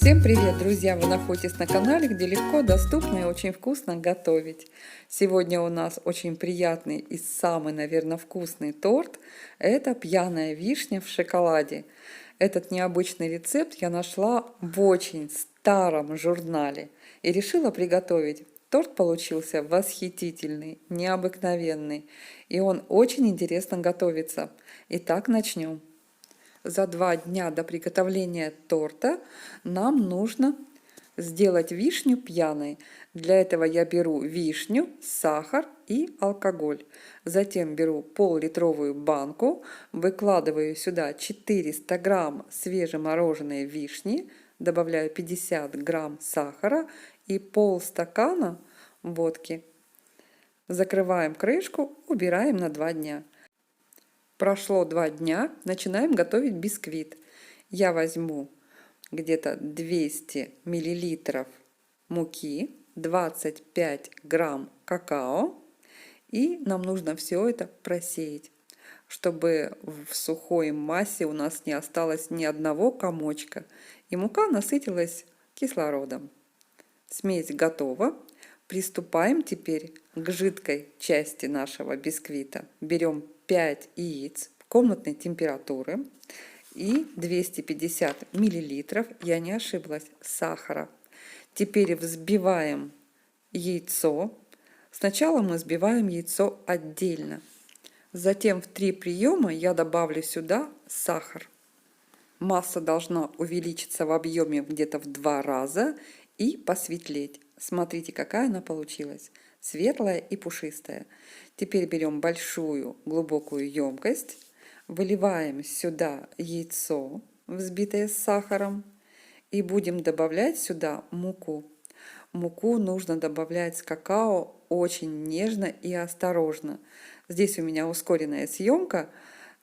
Всем привет, друзья! Вы находитесь на канале, где легко, доступно и очень вкусно готовить. Сегодня у нас очень приятный и самый, наверное, вкусный торт. Это пьяная вишня в шоколаде. Этот необычный рецепт я нашла в очень старом журнале и решила приготовить. Торт получился восхитительный, необыкновенный, и он очень интересно готовится. Итак, начнем. За 2 дня до приготовления торта нам нужно сделать вишню пьяной. Для этого я беру вишню, сахар и алкоголь. Затем беру пол-литровую банку, выкладываю сюда 400 грамм свежемороженой вишни, добавляю 50 грамм сахара и полстакана водки. Закрываем крышку, убираем на 2 дня. Прошло 2 дня, начинаем готовить бисквит. Я возьму где-то 200 миллилитров муки, 25 грамм какао, и нам нужно все это просеять, чтобы в сухой массе у нас не осталось ни одного комочка, и мука насытилась кислородом. Смесь готова. Приступаем теперь к жидкой части нашего бисквита. Берем 5 яиц комнатной температуры и 250 миллилитров, я не ошиблась, сахара. Теперь взбиваем яйцо. Сначала мы взбиваем яйцо отдельно. Затем в 3 приема я добавлю сюда сахар. Масса должна увеличиться в объеме где-то в 2 раза и посветлеть. Смотрите, какая она получилась. Светлая и пушистая. Теперь берем большую глубокую емкость, выливаем сюда яйцо, взбитое с сахаром, и будем добавлять сюда муку. Муку нужно добавлять с какао очень нежно и осторожно. Здесь у меня ускоренная съемка,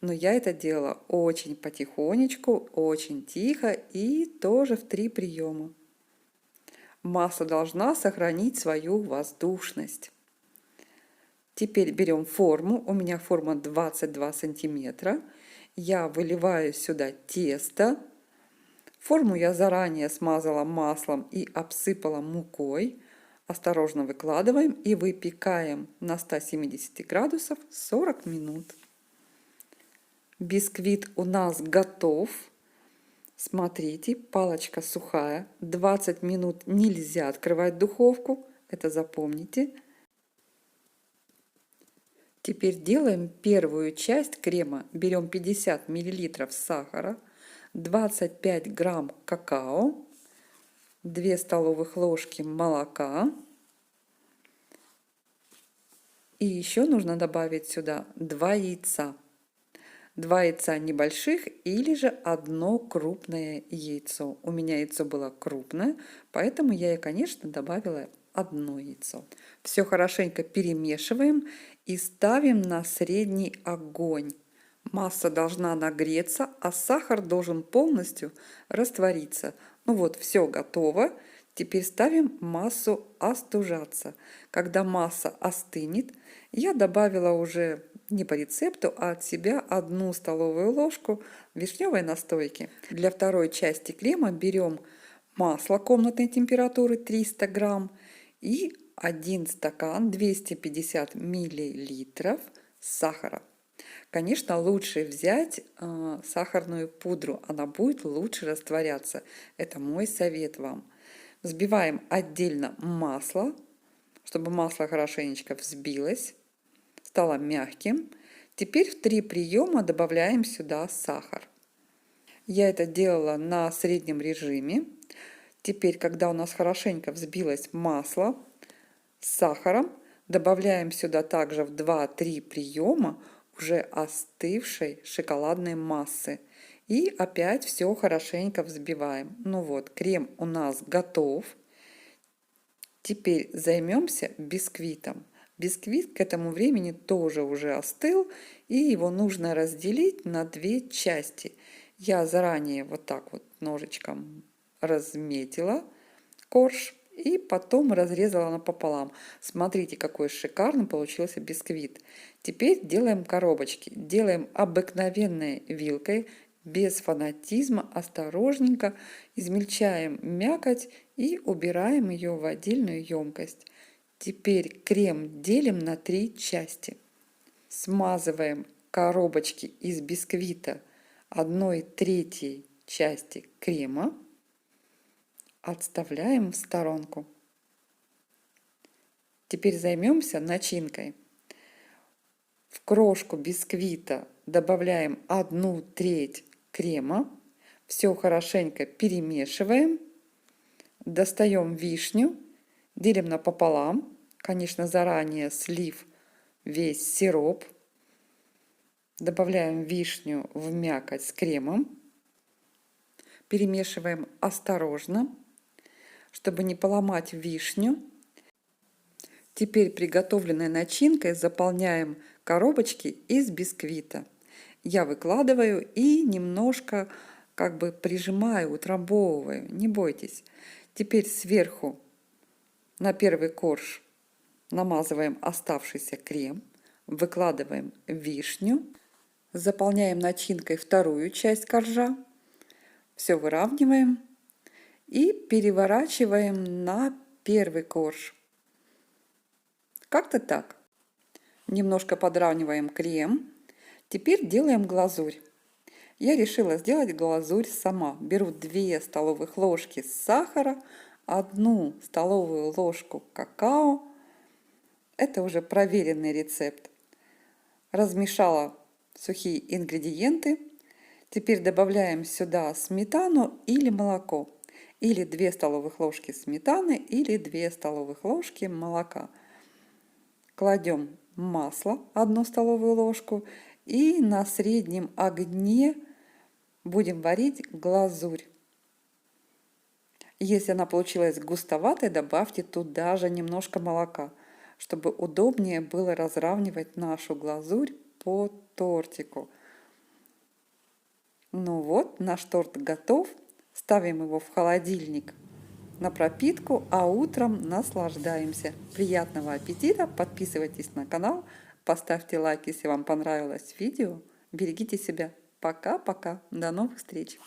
но я это делала очень потихонечку, очень тихо и тоже в 3 приема. Масса должна сохранить свою воздушность. Теперь берем форму. У меня форма 22 сантиметра. Я выливаю сюда тесто. Форму я заранее смазала маслом и обсыпала мукой. Осторожно выкладываем и выпекаем на 170 градусов 40 минут. Бисквит у нас готов. Смотрите, палочка сухая. 20 минут нельзя открывать духовку. Это запомните. Теперь делаем первую часть крема. Берем 50 миллилитров сахара, 25 грамм какао, 2 столовых ложки молока. И еще нужно добавить сюда 2 яйца. 2 яйца небольших или же 1 крупное яйцо. У меня яйцо было крупное, поэтому я, конечно, добавила 1 яйцо. Все хорошенько перемешиваем и ставим на средний огонь. Масса должна нагреться, а сахар должен полностью раствориться. Ну вот, все готово. Теперь ставим массу остужаться. Когда масса остынет, я добавила уже не по рецепту, а от себя 1 столовую ложку вишневой настойки. Для второй части крема берем масло комнатной температуры 300 грамм и 1 стакан 250 миллилитров сахара. Конечно, лучше взять сахарную пудру, она будет лучше растворяться. Это мой совет вам. Взбиваем отдельно масло, чтобы масло хорошенечко взбилось, стало мягким. Теперь в 3 приема добавляем сюда сахар. Я это делала на среднем режиме. Теперь, когда у нас хорошенько взбилось масло с сахаром, добавляем сюда также в 2-3 приема уже остывшей шоколадной массы. И опять все хорошенько взбиваем. Ну вот, крем у нас готов. Теперь займемся бисквитом. Бисквит к этому времени тоже уже остыл, и его нужно разделить на 2 части. Я заранее вот так вот ножичком разметила корж и потом разрезала напополам. Смотрите, какой шикарный получился бисквит. Теперь делаем коробочки. Делаем обыкновенной вилкой. без фанатизма, осторожненько измельчаем мякоть и убираем ее в отдельную емкость. Теперь крем делим на 3 части. Смазываем коробочки из бисквита 1/3 части крема. Отставляем в сторонку. Теперь займемся начинкой. В крошку бисквита добавляем 1/3 крема. Все хорошенько перемешиваем. Достаем вишню, делим напополам. Конечно, заранее слив весь сироп. Добавляем вишню в мякоть с кремом. Перемешиваем осторожно, чтобы не поломать вишню. Теперь приготовленной начинкой заполняем коробочки из бисквита. Я выкладываю и немножко прижимаю, утрамбовываю. Не бойтесь. Теперь сверху на первый корж намазываем оставшийся крем. Выкладываем вишню. Заполняем начинкой вторую часть коржа. Все выравниваем и переворачиваем на первый корж. Как-то так. Немножко подравниваем крем. Теперь делаем глазурь. Я решила сделать глазурь сама. Беру 2 столовых ложки сахара, 1 столовую ложку какао. Это уже проверенный рецепт. Размешала сухие ингредиенты. Теперь добавляем сюда сметану или молоко. Или 2 столовых ложки сметаны, или 2 столовых ложки молока. Кладем масло 1 столовую ложку и на среднем огне будем варить глазурь. Если она получилась густоватой, добавьте туда же немножко молока, чтобы удобнее было разравнивать нашу глазурь по тортику. Ну вот, наш торт готов. Ставим его в холодильник на пропитку, а утром наслаждаемся. Приятного аппетита! Подписывайтесь на канал, поставьте лайк, если вам понравилось видео. Берегите себя. Пока-пока. До новых встреч!